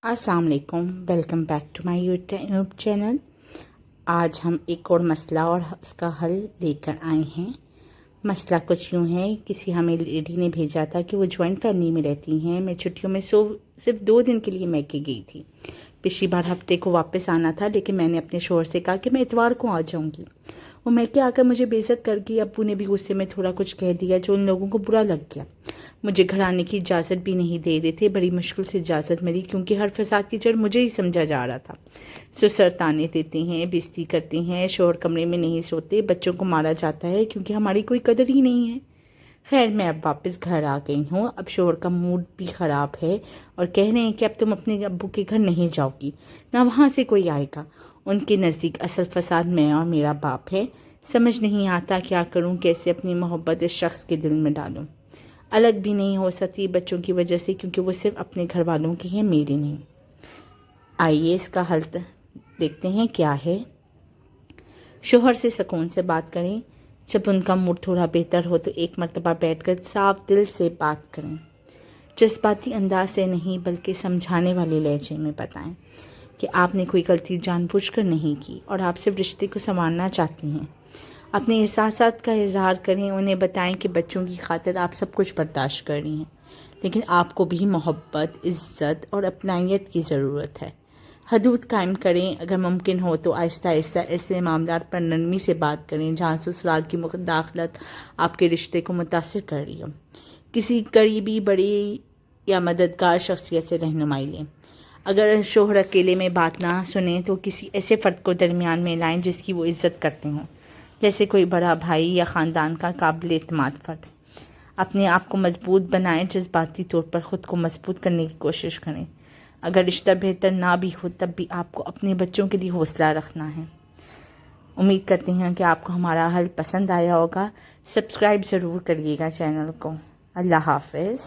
अस्सलाम वालेकुम, welcome back to my YouTube channel. आज हम एक और मसला और उसका हल लेकर आए हैं। मसला कुछ यूँ है, किसी हमें लेडी ने भेजा था कि वो जॉइंट फैमिली में रहती हैं। मैं छुट्टियों में सिर्फ 2 दिन के लिए मैके गई थी। पिछली बार हफ्ते को वापस आना था, लेकिन मैंने अपने शोहर से कहा कि मैं इतवार को आ जाऊंगी। वो मैके आकर मुझे बेइज्जत कर गई। अब्बू ने भी गुस्से में थोड़ा कुछ कह दिया जो उन लोगों को बुरा लग गया। मुझे घर आने की इजाज़त भी नहीं दे रहे थे। बड़ी मुश्किल से इजाज़त मिली, क्योंकि हर फसाद की जड़ मुझे ही समझा जा रहा था। ससुर ताने देते हैं, बेइज्जती करते हैं, शोहर कमरे में नहीं सोते, बच्चों को मारा जाता है क्योंकि हमारी कोई कदर ही नहीं है। खैर, मैं अब वापस घर आ गई हूँ। अब शोहर का मूड भी ख़राब है और कह रहे हैं कि अब तुम अपने अब्बू के घर नहीं जाओगी, ना वहाँ से कोई आएगा। उनके नज़दीक असल फसाद मैं और मेरा बाप है। समझ नहीं आता क्या करूँ, कैसे अपनी मोहब्बत इस शख्स के दिल में डालूँ। अलग भी नहीं हो सकती बच्चों की वजह से, क्योंकि वो सिर्फ अपने घर वालों की हैं, मेरी नहीं। आइए इसका हल देखते हैं क्या है। शोहर से सुकून से बात करें। जब उनका मूड थोड़ा बेहतर हो तो एक मर्तबा बैठकर साफ दिल से बात करें। जज्बाती अंदाज से नहीं, बल्कि समझाने वाले लहजे में बताएं कि आपने कोई गलती जानबूझकर नहीं की और आप सिर्फ रिश्ते को संवारना चाहती हैं। अपने एहसासात का इजहार करें। उन्हें बताएं कि बच्चों की खातिर आप सब कुछ बर्दाश्त कर रही हैं, लेकिन आपको भी मोहब्बत, इज़्ज़त और अपनायत की ज़रूरत है। हदूद कायम करें। अगर मुमकिन हो तो आहिस्ता आहिस्ता ऐसे मामलात पर नरमी से बात करें जहाँ ससुराल की मुदाखलत आपके रिश्ते को मुतासिर कर रही हो। किसी करीबी, बड़ी या मददगार शख्सियत से रहनुमाई लें। अगर शोहर अकेले में बात ना सुने तो किसी ऐसे फ़र्द को दरमियान में लाएं जिसकी वो इज़्ज़त करते हों, जैसे कोई बड़ा भाई या ख़ानदान का काबिल एतमाद फ़र्द। अपने आप को मजबूत बनाएं। जज्बाती तौर पर ख़ुद को मजबूत करने की कोशिश करें। अगर रिश्ता बेहतर ना भी हो तब भी आपको अपने बच्चों के लिए हौसला रखना है। उम्मीद करते हैं कि आपको हमारा हल पसंद आया होगा। सब्सक्राइब ज़रूर करिएगा चैनल को। अल्लाह हाफ़िज़।